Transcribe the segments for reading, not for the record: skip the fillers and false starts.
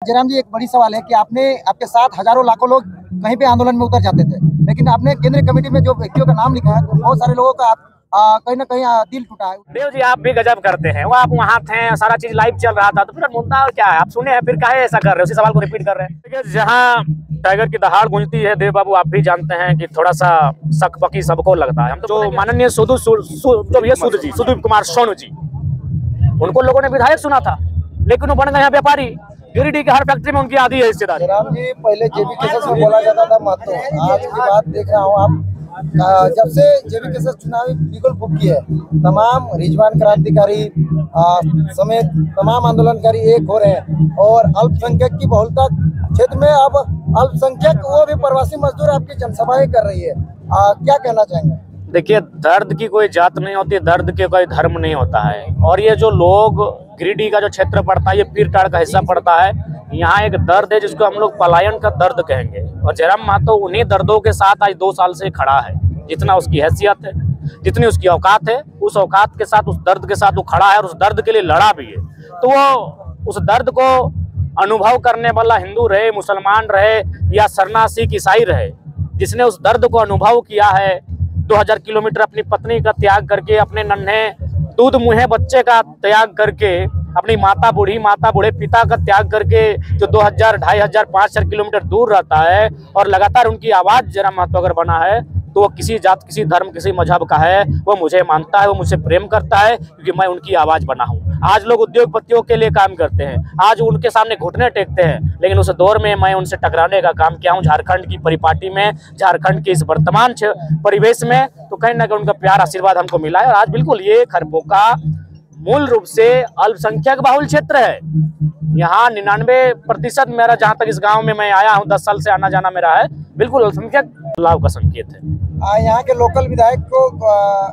जयराम जी, एक बड़ी सवाल है कि आपके साथ हजारों लाखों लोग कहीं पे आंदोलन में उतर जाते थे, लेकिन आपने केंद्रीय कमेटी में जो व्यक्तियों का नाम लिखा है तो बहुत सारे लोगों का कहीं ना कहीं दिल टूटा है। देव जी, आप भी गजब करते हैं। वो आप वहाँ थे, सारा चीज लाइव चल रहा था, तो फिर मुद्दा क्या है? आप सुने हैं, फिर काहे ऐसा कर रहे हैं? उसी सवाल को रिपीट कर रहे हैं। जहाँ टाइगर की दहाड़ गूंजती है, देव बाबू आप भी जानते हैं कि थोड़ा सा शक बकी सबको लगता है। हम तो जो माननीय सुदीप कुमार सोनू जी, उनको लोगों ने विधायक सुना था, लेकिन वो बन गए हैं व्यापारी। गिरिडीह के हर फैक्ट्री में उनकी आधी है हिस्सेदारी। जयराम जी, पहले जेबी केसेस में बोला जाता था महतो, आज की बात देख रहा हूँ आप, जब से जेबी केसेस चुनावी बिगुल फूकी है, तमाम रिजवान क्रांतिकारी समेत तमाम आंदोलनकारी एक हो रहे हैं और अल्पसंख्यक की बहुलता क्षेत्र में अब अल्पसंख्यक वो भी प्रवासी मजदूर आपकी जनसभाएं कर रही है। क्या कहना चाहेंगे? देखिए, दर्द की कोई जात नहीं होती, दर्द के कोई धर्म नहीं होता है। और ये जो लोग गिरिडीह का जो क्षेत्र पड़ता है, ये पीरटाड़ का हिस्सा पड़ता है, यहाँ एक दर्द है जिसको हम लोग पलायन का दर्द कहेंगे। और जयराम महतो उन्हीं दर्दों के साथ आज 2 साल से खड़ा है। जितना उसकी हैसियत है, जितनी उसकी औकात है, उस औकात के साथ, उस दर्द के साथ वो खड़ा है और उस दर्द के लिए लड़ा भी है। तो वो उस दर्द को अनुभव करने वाला हिंदू रहे, मुसलमान रहे या सरनासिक ईसाई रहे, जिसने उस दर्द को अनुभव किया है, 2000 किलोमीटर अपनी पत्नी का त्याग करके, अपने नन्हे दूध मुहे बच्चे का त्याग करके, अपनी माता बूढ़े पिता का त्याग करके, जो 2000, 2500, 5000 किलोमीटर दूर रहता है, और लगातार उनकी आवाज जयराम महतो अगर बना है, तो वो किसी जात, किसी धर्म, किसी मजहब का है, वो मुझे मानता है, वो मुझसे प्रेम करता है, क्योंकि मैं उनकी आवाज बना हूँ। आज लोग उद्योगपतियों के लिए काम करते हैं, आज उनके सामने घुटने टेकते हैं, लेकिन उस दौर में मैं उनसे टकराने का काम किया हूँ। झारखंड की परिपाटी में, झारखंड के इस वर्तमान परिवेश में, तो कहीं ना कहीं उनका प्यार आशीर्वाद हमको मिला है। और आज बिल्कुल ये खरबोका मूल रूप से अल्पसंख्यक बहुल क्षेत्र है। यहाँ 99% मेरा, जहाँ तक इस गांव में मैं आया हूँ, 10 साल से आना जाना मेरा है, बिल्कुल अल्पसंख्यक लाभ का संकेत है। यहाँ के लोकल विधायक को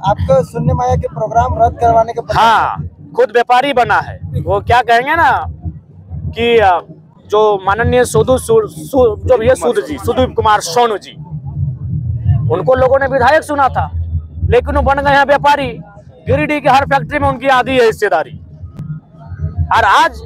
आपको शून्य माया के प्रोग्राम रद्द करवाने के, हाँ, खुद व्यापारी बना है। वो क्या कहेंगे ना कि जो माननीय सुदीप कुमार सोनू जी, उनको लोगों ने विधायक सुना था, लेकिन वो बन गए हैं व्यापारी। गिरिडीह के हर फैक्ट्री में उनकी आधी है हिस्सेदारी। और आज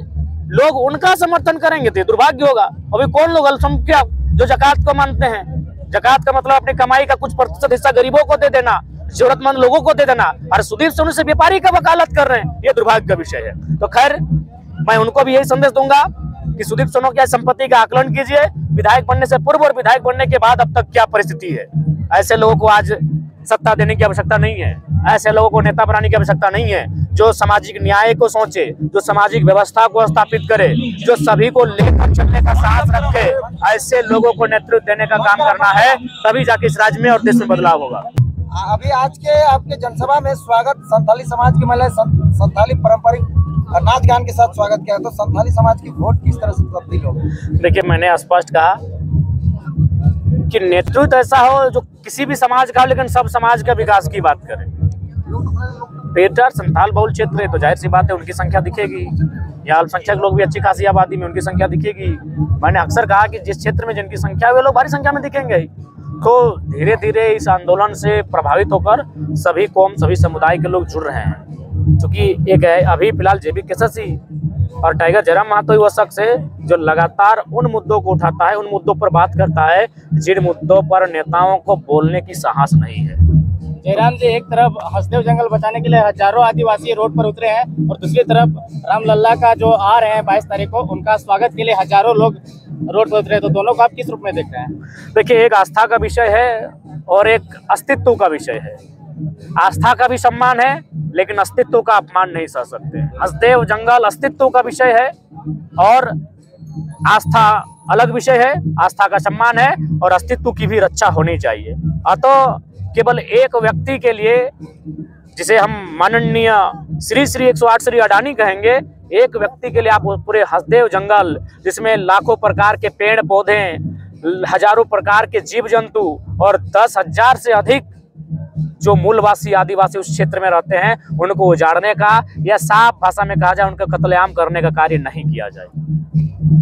लोग उनका समर्थन करेंगे तो दुर्भाग्य होगा। अभी कौन लोग अल्पसंख्यक जो जकात को मानते हैं, जकात का मतलब अपनी कमाई का कुछ प्रतिशत हिस्सा गरीबों को दे देना, जरूरतमंद लोगों को दे देना, और सुदीप सोनू से व्यापारी का वकालत कर रहे हैं, ये दुर्भाग्य का विषय है। तो खैर, मैं उनको भी यही संदेश दूंगा कि सुदीप सोनू की संपत्ति का आकलन कीजिए, विधायक बनने से पूर्व और विधायक बनने के बाद अब तक क्या परिस्थिति है। ऐसे लोगों को आज सत्ता देने की आवश्यकता नहीं है, ऐसे लोगों को नेता बनाने की आवश्यकता नहीं है। जो सामाजिक न्याय को सोचे, जो सामाजिक व्यवस्था को स्थापित करे, जो सभी को लेकर चलने का साहस रखे, ऐसे लोगों को नेतृत्व देने का काम करना है, तभी जाके इस राज्य में और देश में बदलाव होगा। अभी आज के आपके जनसभा में स्वागत संथाली समाज की महिला संथाली पारंपरिक नाच गान के साथ स्वागत किया, तो संथाली समाज की वोट किस तरह से तब्दील होगी? देखिए, मैंने स्पष्ट कहा कि नेतृत्व ऐसा हो जो किसी भी समाज का हो, लेकिन सब समाज का विकास की बात करे। पीरटाड़ संथाल बहुल क्षेत्र है, तो जाहिर सी बात है उनकी संख्या दिखेगी। या अल्पसंख्यक लोग भी अच्छी खासी आबादी में, उनकी संख्या दिखेगी। मैंने अक्सर कहा कि जिस क्षेत्र में जिनकी संख्या है, वे लोग भारी संख्या में दिखेंगे। तो धीरे धीरे इस आंदोलन से प्रभावित होकर सभी कौम, सभी समुदाय के लोग जुड़ रहे हैं। क्योंकि एक है अभी फिलहाल जेबी केससी और टाइगर जयराम महतो ही वो शख्स है जो लगातार उन मुद्दों को उठाता है, उन मुद्दों पर बात करता है जिन मुद्दों पर नेताओं को बोलने की साहस नहीं है। जयराम जी, एक तरफ हसदेव जंगल बचाने के लिए हजारों आदिवासी रोड पर उतरे हैं, और दूसरी तरफ रामलल्ला का जो आ रहे हैं 22 तारीख को, उनका स्वागत के लिए हजारों लोग रोड पर उतरे हैं। तो दोनों को आप किस रूप में देख रहे हैं? देखिए, एक आस्था का विषय है और एक अस्तित्व का विषय है। आस्था का भी सम्मान है, लेकिन अस्तित्व का अपमान नहीं सह सकते। हसदेव जंगल अस्तित्व का विषय है और आस्था अलग विषय है। आस्था का सम्मान है और अस्तित्व की भी रक्षा होनी चाहिए। अतः केवल एक व्यक्ति के लिए, जिसे हम माननीय श्री 108 श्री अडानी कहेंगे, एक व्यक्ति के लिए आप पूरे हसदेव जंगल, जिसमें लाखों प्रकार के पेड़ पौधे, हजारों प्रकार के जीव जंतु और 10,000 से अधिक जो मूलवासी आदिवासी उस क्षेत्र में रहते हैं, उनको उजाड़ने का या साफ भाषा में कहा जाए उनका कत्लेआम करने का कार्य नहीं किया जाए।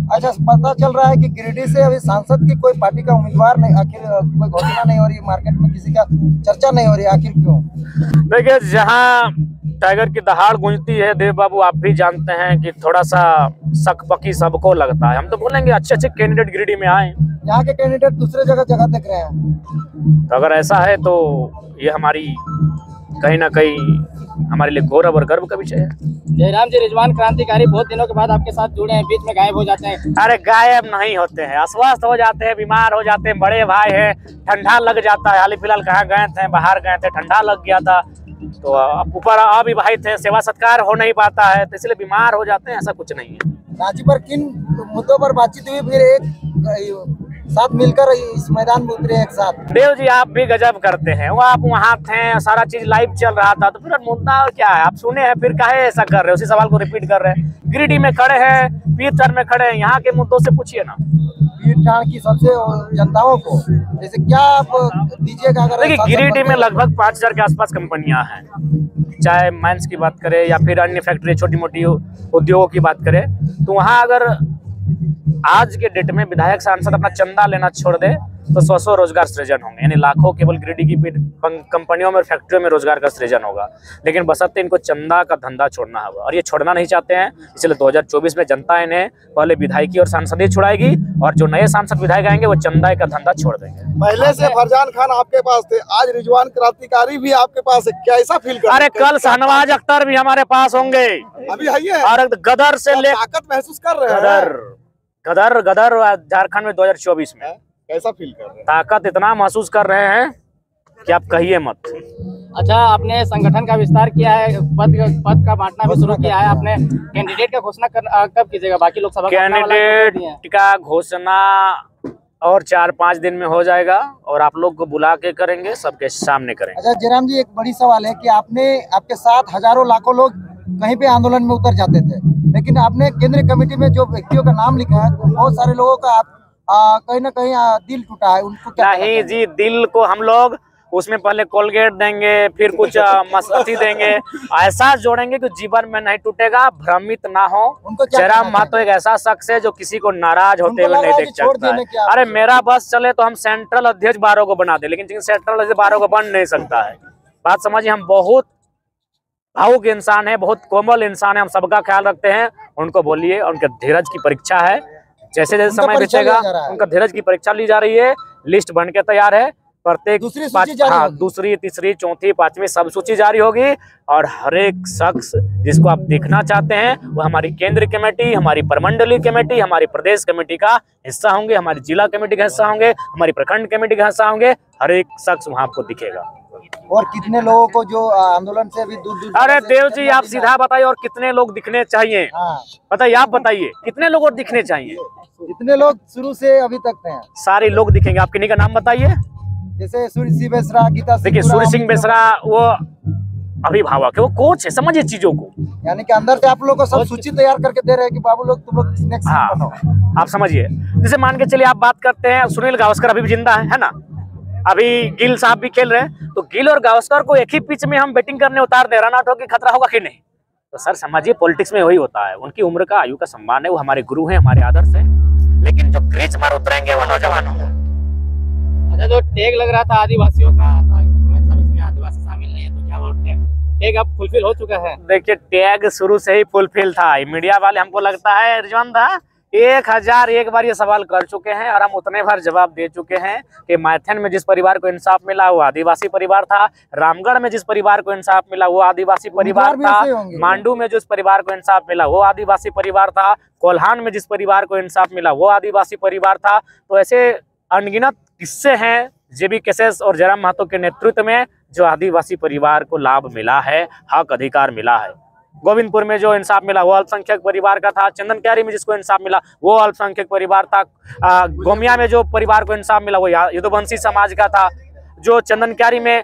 अच्छा, पता चल रहा है कि गिरिडीह से अभी सांसद की कोई पार्टी का उम्मीदवार नहीं, आखिर कोई घोषणा नहीं हो रही, मार्केट में किसी का चर्चा नहीं हो रही, आखिर क्यों? देखिए, जहाँ टाइगर की दहाड़ गूंजती है देव बाबू, आप भी जानते हैं कि थोड़ा सा सकपकी सबको लगता है। हम तो बोलेंगे अच्छे अच्छे कैंडिडेट गिरिडीह में आए, यहाँ के कैंडिडेट दूसरे जगह देख रहे हैं। तो अगर ऐसा है तो ये हमारी कहीं ना कहीं हमारे लिए गौरव और गर्व का विषय है। जयराम जी, रिजवान क्रांतिकारी बहुत दिनों के बाद आपके साथ जुड़े हैं, बीच में गायब हो जाते हैं। अरे गायब नहीं होते हैं, अस्वस्थ हो जाते हैं, बीमार हो जाते हैं, बड़े भाई हैं, ठंडा लग जाता है। हाल फिलहाल कहाँ गए थे, बाहर गए थे, ठंडा लग गया था, तो ऊपर अविवाहित थे, सेवा सत्कार हो नहीं पाता है, तो इसलिए बीमार हो जाते हैं, ऐसा कुछ नहीं है। रांची पर किन मुद्दों पर बातचीत हुई, फिर एक साथ मिलकर इस मैदान में उतरे एक साथ? देव जी, आप भी गजब करते हैं, वो आप वहाँ थे, सारा चीज लाइव चल रहा था, तो फिर मुद्दा और क्या है, आप सुने हैं, फिर काहे ऐसा कर रहे हैं, उसी सवाल को रिपीट कर रहे हैं। गिरिडीह में खड़े हैं, पीरटांड़ में खड़े हैं, यहाँ के मुद्दों से पूछिए ना। पीरटांड़ की सबसे जनताओं को जैसे क्या आप दीजिएगा? अगर देखिए, गिरिडीह में लगभग 5000 के आसपास कंपनियां हैं, चाहे माइंस की बात करें या फिर अन्य फैक्ट्री छोटी मोटी उद्योगों की बात करें, तो वहाँ अगर आज के डेट में विधायक सांसद अपना चंदा लेना छोड़ दे तो 100 रोजगार सृजन होंगे, यानी लाखों केवल गिरिडीह की कंपनियों में और फैक्ट्रियों में रोजगार का सृजन होगा। लेकिन बशर्ते इनको चंदा का धंधा छोड़ना होगा, और ये छोड़ना नहीं चाहते हैं, इसलिए 2024 में जनता इन्हें पहले विधायकी और सांसद छुड़ाएगी, और जो नए सांसद विधायक आएंगे वो चंदा का धंधा छोड़ देंगे। पहले से फरजान खान आपके पास थे, आज रिजवान क्रांतिकारी भी आपके पास है, क्या ऐसा फील कर? अरे कल शाहनवाज अख्तर भी हमारे पास होंगे, अभी है, और गदर से ले ताकत महसूस कर रहे हैं। गदर झारखंड में 2024 में कैसा फील कर रहे हैं? ताकत इतना महसूस कर रहे हैं कि आप कहिए मत। अच्छा, आपने संगठन का विस्तार किया है, पद का बांटना भी शुरू किया है, आपने कैंडिडेट का घोषणा कब कीजिएगा? बाकी लोकसभा कैंडिडेट का घोषणा और 4-5 दिन में हो जाएगा, और आप लोग को बुला के करेंगे, सबके सामने करेंगे। अच्छा जयराम जी, एक बड़ी सवाल है कि आपके साथ हजारों लाखों लोग कहीं पे आंदोलन में उतर जाते थे, लेकिन आपने केंद्रीय कमेटी में जो व्यक्तियों का नाम लिखा है, तो बहुत सारे लोगों का कहीं ना कहीं दिल टूटा है, उनको क्या? नहीं जी, दिल को हम लोग उसमें पहले कोलगेट देंगे, फिर कुछ मस्ती देंगे, ऐसा जोड़ेंगे कि जीवन में नहीं टूटेगा, भ्रमित ना हो। जयराम महतो एक ऐसा शख्स है जो किसी को नाराज होते हुए नहीं देख सकता है। अरे मेरा बस चले तो हम सेंट्रल अध्यक्ष 12 को बना दे, लेकिन सेंट्रल अध्यक्ष 12 को बन नहीं सकता है। बात समझिए, हम बहुत भावुक इंसान है, बहुत कोमल इंसान है, हम सबका ख्याल रखते हैं। उनको बोलिए, उनके धीरज की परीक्षा है, जैसे जैसे समय बीतेगा उनका धीरज की परीक्षा ली जा रही है। लिस्ट बन के तैयार है, प्रत्येक दूसरी, तीसरी, चौथी, 5वीं सब सूची जारी होगी, और हर एक शख्स जिसको आप देखना चाहते हैं वो हमारी केंद्रीय कमेटी, हमारी प्रमंडलीय कमेटी, हमारी प्रदेश कमेटी का हिस्सा होंगे, हमारी जिला कमेटी का हिस्सा होंगे, हमारी प्रखंड कमेटी का हिस्सा होंगे। हर एक शख्स वहाँ आपको दिखेगा। और कितने लोगों को जो आंदोलन से अभी दूर? अरे देव जी, आप सीधा बताइए, और कितने लोग दिखने चाहिए? बताइए, आप बताइए कितने लोग और दिखने चाहिए? जितने लोग शुरू से अभी तक हैं सारे लोग दिखेंगे। आप किन्हीं का नाम बताइए। जैसे सूर्य सिंह बेसरा, गीता, देखिए सूर्य सिंह बेसरा वो अभिभावक है, वो कोच है, समझिए चीजों को। यानी कि अंदर से आप लोगों को सब सूची तैयार करके दे रहे हैं कि बाबू लोग तुम लोग नेक्स्ट बनो। आप समझिए, जैसे मान के चलिए आप बात करते हैं, सुनील गावस्कर अभी भी जिंदा है ना, अभी गिल साहब भी खेल रहे हैं, तो गिल और गावस्कर को एक ही पिच में हम बैटिंग करने उतार दे, रन आउट होगी, खतरा होगा कि नहीं? तो सर समझिए, पॉलिटिक्स में वही होता है, उनकी उम्र का, आयु का सम्मान है, वो हमारे गुरु हैं, हमारे आदर्श हैं, लेकिन जो क्रीज मार उतरेंगे वो नौजवान होंगे। अच्छा, जो टैग लग रहा था आदिवासियों का, मतलब इसमें आदिवासी शामिल नहीं है, तो क्या वो टैग अब फुलफिल हो चुका है? देखिए, टैग शुरू से ही फुलफिल था। मीडिया वाले हमको लगता है रिजवान दा 1001 बार ये सवाल कर चुके हैं, और हम उतने बार जवाब दे चुके हैं कि मैथन में जिस परिवार को इंसाफ मिला वो आदिवासी परिवार था, रामगढ़ में जिस परिवार को इंसाफ मिला वो आदिवासी परिवार था, मांडू में जिस परिवार को इंसाफ मिला वो आदिवासी परिवार था, कोल्हान में जिस परिवार को इंसाफ मिला वो आदिवासी परिवार था। तो ऐसे अनगिनत किस्से हैं जेबी केसेस और जयराम महतो के नेतृत्व में जो आदिवासी परिवार को लाभ मिला है, हक अधिकार मिला है। गोविंदपुर में जो इंसाफ मिला वो अल्पसंख्यक परिवार का था, चंदन क्यारी में जिसको इंसाफ मिला वो अल्पसंख्यक परिवार था, गोमिया में जो परिवार को इंसाफ मिला वो यदुवंशी समाज का था, जो चंदन क्यारी में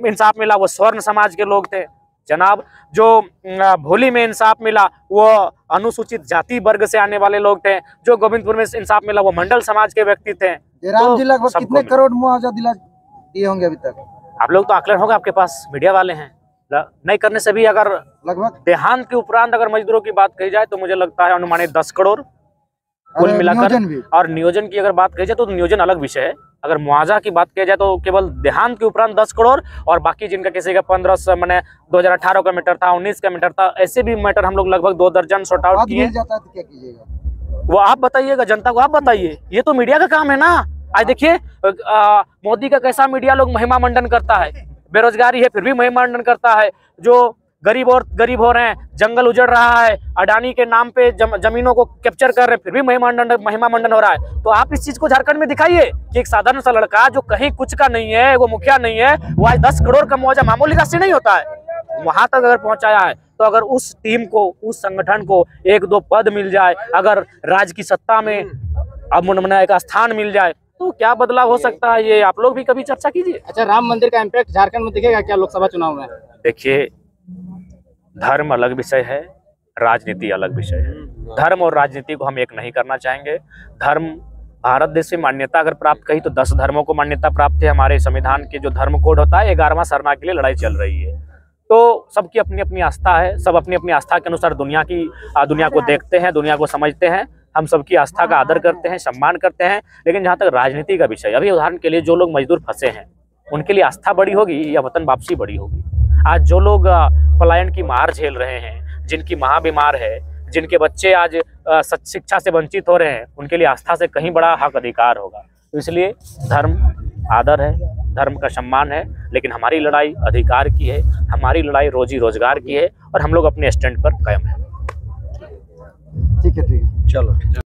इंसाफ मिला वो स्वर्ण समाज के लोग थे जनाब, जो भोली में इंसाफ मिला वो अनुसूचित जाति वर्ग से आने वाले लोग थे, जो गोविंदपुर में इंसाफ मिला वो मंडल समाज के व्यक्ति थे। जयराम जी लगभग कितने करोड़ मुआवजा दिए होंगे अभी तक? आप लोग तो आकलन होगा, आपके पास मीडिया वाले हैं, नहीं करने से भी अगर लगभग देहांत के उपरांत अगर मजदूरों की बात कही जाए तो मुझे लगता है अनुमानित 10 करोड़ कुल मिलाकर, और नियोजन की अगर बात कही जाए तो नियोजन अलग विषय है। अगर मुआवजा की बात किया जाए तो केवल देहांत के उपरांत 10 करोड़ और बाकी जिनका किसी का 1500 मैंने 2018 का मीटर था, 19 का मीटर था, ऐसे भी मैटर हम लोग लगभग 2 दर्जन सॉर्ट आउट किए। मिल जाता है तो क्या कीजिएगा? वो आप बताइएगा, जनता को आप बताइए, ये तो मीडिया का काम है ना। आज देखिए मोदी का कैसा मीडिया लोग महिमा मंडन करता है, बेरोजगारी है फिर भी महिमा मंडन करता है, जो गरीब और गरीब हो रहे हैं, जंगल उजड़ रहा है, अडानी के नाम पे जमीनों को कैप्चर कर रहे हैं, फिर भी महिमा मंडन हो रहा है। तो आप इस चीज को झारखंड में दिखाइए कि एक साधारण सा लड़का जो कहीं कुछ का नहीं है, वो मुखिया नहीं है, वो आज 10 करोड़ का मुआवजा मामूली राशि नहीं होता है, वहां तक अगर पहुंचाया है। तो अगर उस टीम को, उस संगठन को 1-2 पद मिल जाए, अगर राज्य की सत्ता में अब एक स्थान मिल जाए, तो क्या बदलाव हो सकता है, ये आप लोग भी कभी चर्चा कीजिए। अच्छा, राम मंदिर का इम्पैक्ट झारखंड में दिखेगा क्या लोकसभा चुनाव में? देखिए, धर्म अलग विषय है, राजनीति अलग विषय है। धर्म और राजनीति को हम एक नहीं करना चाहेंगे। धर्म, भारत देश में मान्यता अगर प्राप्त कही तो 10 धर्मों को मान्यता प्राप्त है। हमारे संविधान के जो धर्म कोड होता है, 11वां सरना के लिए लड़ाई चल रही है। तो सबकी अपनी अपनी आस्था है, सब अपनी अपनी आस्था के अनुसार दुनिया को देखते हैं, दुनिया को समझते हैं। हम सबकी आस्था का आदर करते हैं, सम्मान करते हैं। लेकिन जहाँ तक राजनीति का विषय, अभी उदाहरण के लिए जो लोग मजदूर फंसे हैं, उनके लिए आस्था बड़ी होगी या वतन वापसी बड़ी होगी? आज जो लोग पलायन की मार झेल रहे हैं, जिनकी माँ बीमार है, जिनके बच्चे आज शिक्षा से वंचित हो रहे हैं, उनके लिए आस्था से कहीं बड़ा हक अधिकार होगा। तो इसलिए धर्म आदर है, धर्म का सम्मान है, लेकिन हमारी लड़ाई अधिकार की है, हमारी लड़ाई रोजी रोजगार की है और हम लोग अपने स्टैंड पर कायम है। ठीक है, चलो।